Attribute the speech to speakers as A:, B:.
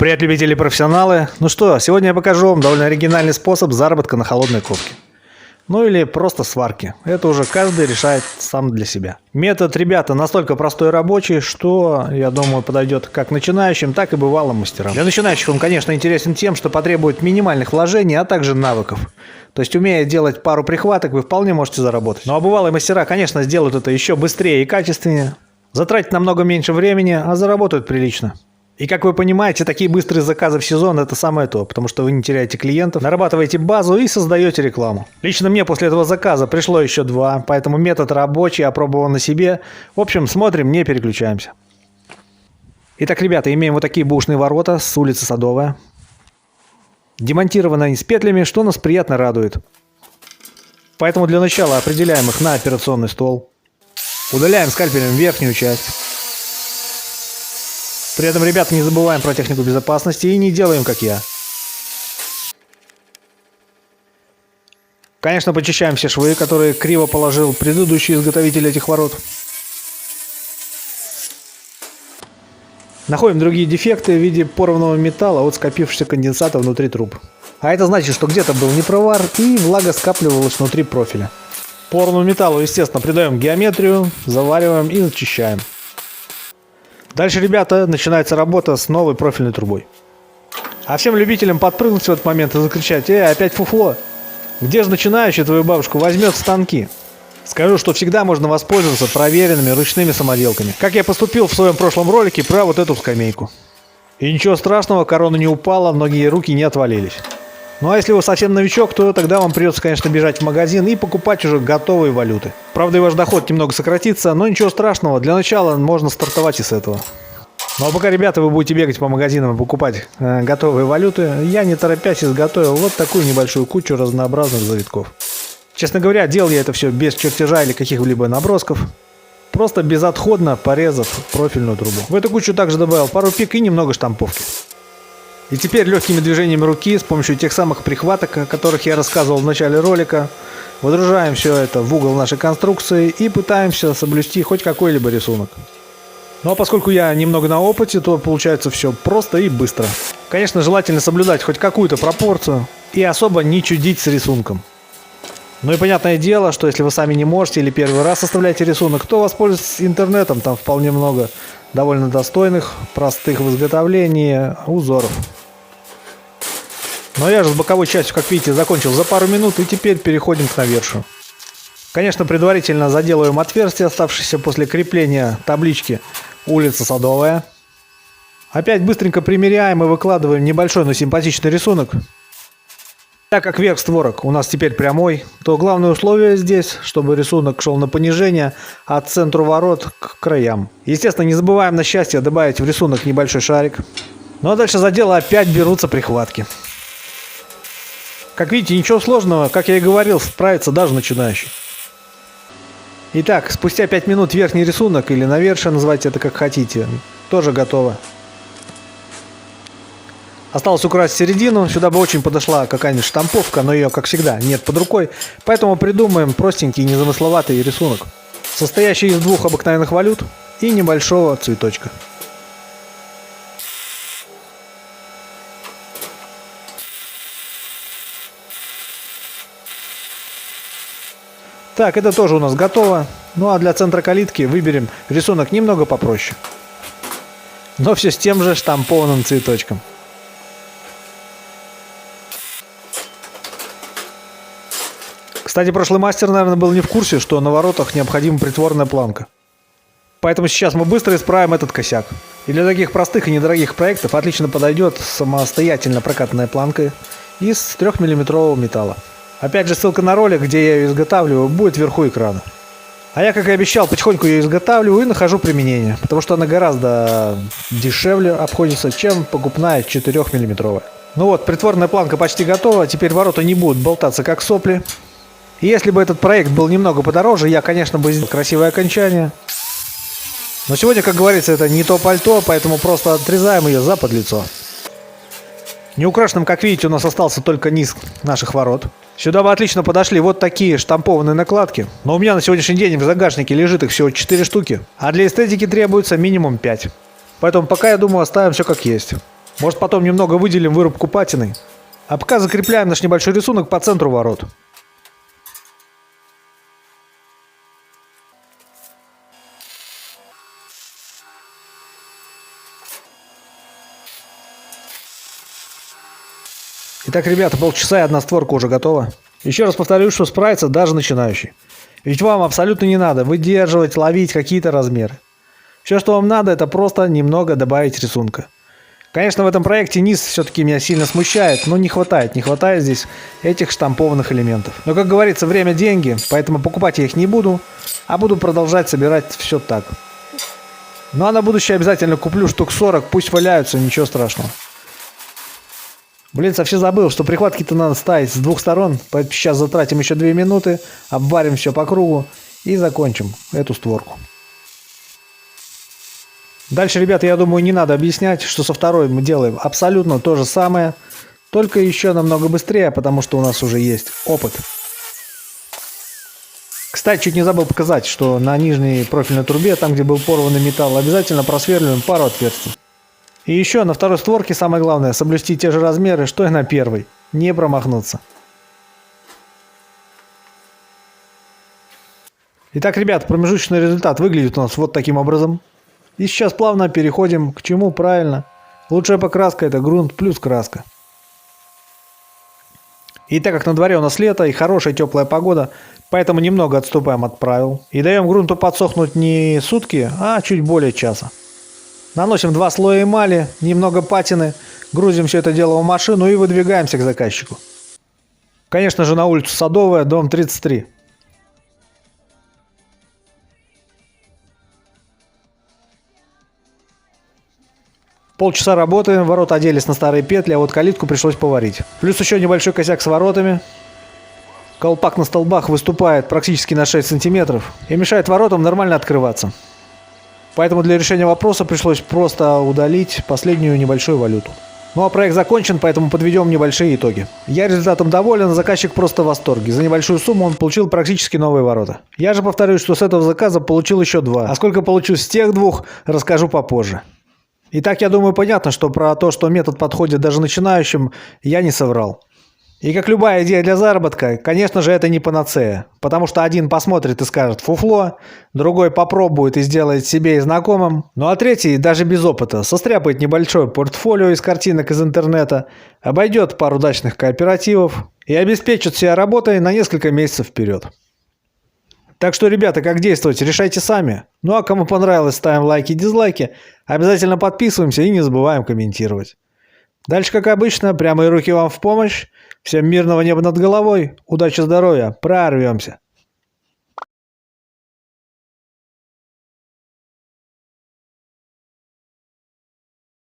A: Привет, любители и профессионалы. Ну что, сегодня я покажу вам довольно оригинальный способ заработка на холодной ковке. Ну или просто сварки. Это уже каждый решает сам для себя. Метод, ребята, настолько простой и рабочий, что, я думаю, подойдет как начинающим, так и бывалым мастерам. Для начинающих он, конечно, интересен тем, что потребует минимальных вложений, а также навыков. То есть, умея делать пару прихваток, вы вполне можете заработать. Ну а бывалые мастера, конечно, сделают это еще быстрее и качественнее. Затратят намного меньше времени, а заработают прилично. И как вы понимаете, такие быстрые заказы в сезон – это самое то, потому что вы не теряете клиентов, нарабатываете базу и создаете рекламу. Лично мне после этого заказа пришло еще 2, поэтому метод рабочий, опробован на себе. В общем, смотрим, не переключаемся. Итак, ребята, имеем вот такие бэушные ворота с улицы Садовая. Демонтированы они с петлями, что нас приятно радует. Поэтому для начала определяем их на операционный стол. Удаляем скальпелем верхнюю часть. При этом, ребята, не забываем про технику безопасности и не делаем, как я. Конечно, почищаем все швы, которые криво положил предыдущий изготовитель этих ворот. Находим другие дефекты в виде порванного металла от скопившегося конденсата внутри труб. А это значит, что где-то был непровар и влага скапливалась внутри профиля. Порванному металлу, естественно, придаем геометрию, завариваем и зачищаем. Дальше, ребята, начинается работа с новой профильной трубой. А всем любителям подпрыгнуть в этот момент и закричать: опять фуфло! Где же начинающий твою бабушку возьмет станки? Скажу, что всегда можно воспользоваться проверенными ручными самоделками. Как я поступил в своем прошлом ролике про вот эту скамейку. И ничего страшного, корона не упала, многие руки не отвалились. Ну а если вы совсем новичок, то тогда вам придется, конечно, бежать в магазин и покупать уже готовые валюты. Правда, и ваш доход немного сократится, но ничего страшного, для начала можно стартовать и с этого. Ну а пока, ребята, вы будете бегать по магазинам и покупать готовые валюты, я, не торопясь, изготовил вот такую небольшую кучу разнообразных завитков. Честно говоря, делал я это все без чертежа или каких-либо набросков, просто безотходно порезав профильную трубу. В эту кучу также добавил пару пик и немного штамповки. И теперь легкими движениями руки, с помощью тех самых прихваток, о которых я рассказывал в начале ролика, выдружаем все это в угол нашей конструкции и пытаемся соблюсти хоть какой-либо рисунок. Ну а поскольку я немного на опыте, то получается все просто и быстро. Конечно, желательно соблюдать хоть какую-то пропорцию и особо не чудить с рисунком. Ну и понятное дело, что если вы сами не можете или первый раз составляете рисунок, то воспользуйтесь интернетом, там вполне много довольно достойных, простых в изготовлении узоров. Но я же с боковой частью, как видите, закончил за пару минут, и теперь переходим к навершию. Конечно, предварительно заделываем отверстие, оставшееся после крепления таблички «Улица Садовая». Опять быстренько примеряем и выкладываем небольшой, но симпатичный рисунок. Так как верх створок у нас теперь прямой, то главное условие здесь, чтобы рисунок шел на понижение от центра ворот к краям. Естественно, не забываем на счастье добавить в рисунок небольшой шарик. Ну а дальше за дело опять берутся прихватки. Как видите, ничего сложного, как я и говорил, справится даже начинающий. Итак, спустя 5 минут верхний рисунок, или навершие, называйте это как хотите, тоже готово. Осталось украсить середину, сюда бы очень подошла какая-нибудь штамповка, но ее, как всегда, нет под рукой, поэтому придумаем простенький незамысловатый рисунок, состоящий из 2 обыкновенных валют и небольшого цветочка. Так, это тоже у нас готово. Ну а для центра калитки выберем рисунок немного попроще. Но все с тем же штампованным цветочком. Кстати, прошлый мастер, наверное, был не в курсе, что на воротах необходима притворная планка. Поэтому сейчас мы быстро исправим этот косяк. И для таких простых и недорогих проектов отлично подойдет самостоятельно прокатанная планка из 3-мм металла. Опять же, ссылка на ролик, где я ее изготавливаю, будет вверху экрана. А я, как и обещал, потихоньку ее изготавливаю и нахожу применение, потому что она гораздо дешевле обходится, чем покупная 4-мм. Ну вот, притворная планка почти готова, теперь ворота не будут болтаться как сопли. И если бы этот проект был немного подороже, я, конечно, бы сделал красивое окончание. Но сегодня, как говорится, это не то пальто, поэтому просто отрезаем ее за подлицо. Неукрашенным, как видите, у нас остался только низ наших ворот. Сюда бы отлично подошли вот такие штампованные накладки, но у меня на сегодняшний день в загашнике лежит их всего 4 штуки, а для эстетики требуется минимум 5. Поэтому пока, я думаю, оставим все как есть. Может, потом немного выделим вырубку патины. А пока закрепляем наш небольшой рисунок по центру ворот. Итак, ребята, полчаса и одна створка уже готова. Еще раз повторю, что справится даже начинающий. Ведь вам абсолютно не надо выдерживать, ловить какие-то размеры. Все, что вам надо, это просто немного добавить рисунка. Конечно, в этом проекте низ все-таки меня сильно смущает, но не хватает здесь этих штампованных элементов. Но, как говорится, время – деньги, поэтому покупать я их не буду, а буду продолжать собирать все так. Ну а на будущее обязательно куплю штук 40, пусть валяются, ничего страшного. Блин, совсем забыл, что прихватки-то надо ставить с двух сторон, поэтому сейчас затратим еще 2 минуты, обварим все по кругу и закончим эту створку. Дальше, ребята, я думаю, не надо объяснять, что со второй мы делаем абсолютно то же самое, только еще намного быстрее, потому что у нас уже есть опыт. Кстати, чуть не забыл показать, что на нижней профильной трубе, там где был порванный металл, обязательно просверливаем пару отверстий. И еще на второй створке самое главное соблюсти те же размеры, что и на первой. Не промахнуться. Итак, ребят, промежуточный результат выглядит у нас вот таким образом. И сейчас плавно переходим к чему правильно. Лучшая покраска — это грунт плюс краска. И так как на дворе у нас лето и хорошая теплая погода, поэтому немного отступаем от правил. И даем грунту подсохнуть не сутки, а чуть более часа. Наносим 2 слоя эмали, немного патины, грузим все это дело в машину и выдвигаемся к заказчику. Конечно же, на улицу Садовая, дом 33. Полчаса работы, ворота оделись на старые петли, а вот калитку пришлось поварить. Плюс еще небольшой косяк с воротами. Колпак на столбах выступает практически на 6 сантиметров и мешает воротам нормально открываться. Поэтому для решения вопроса пришлось просто удалить последнюю небольшую валюту. Ну а проект закончен, поэтому подведем небольшие итоги. Я результатом доволен, заказчик просто в восторге. За небольшую сумму он получил практически новые ворота. Я же повторюсь, что с этого заказа получил еще 2. А сколько получу с тех 2, расскажу попозже. Итак, я думаю, понятно, что про то, что метод подходит даже начинающим, я не соврал. И как любая идея для заработка, конечно же, это не панацея. Потому что один посмотрит и скажет «фуфло», другой попробует и сделает себе и знакомым, ну а третий, даже без опыта, состряпает небольшое портфолио из картинок из интернета, обойдет пару удачных кооперативов и обеспечит себя работой на несколько месяцев вперед. Так что, ребята, как действовать, решайте сами. Ну а кому понравилось, ставим лайки и дизлайки, обязательно подписываемся и не забываем комментировать. Дальше, как обычно, прямые руки вам в помощь. Всем мирного неба над головой, удачи, здоровья, прорвемся.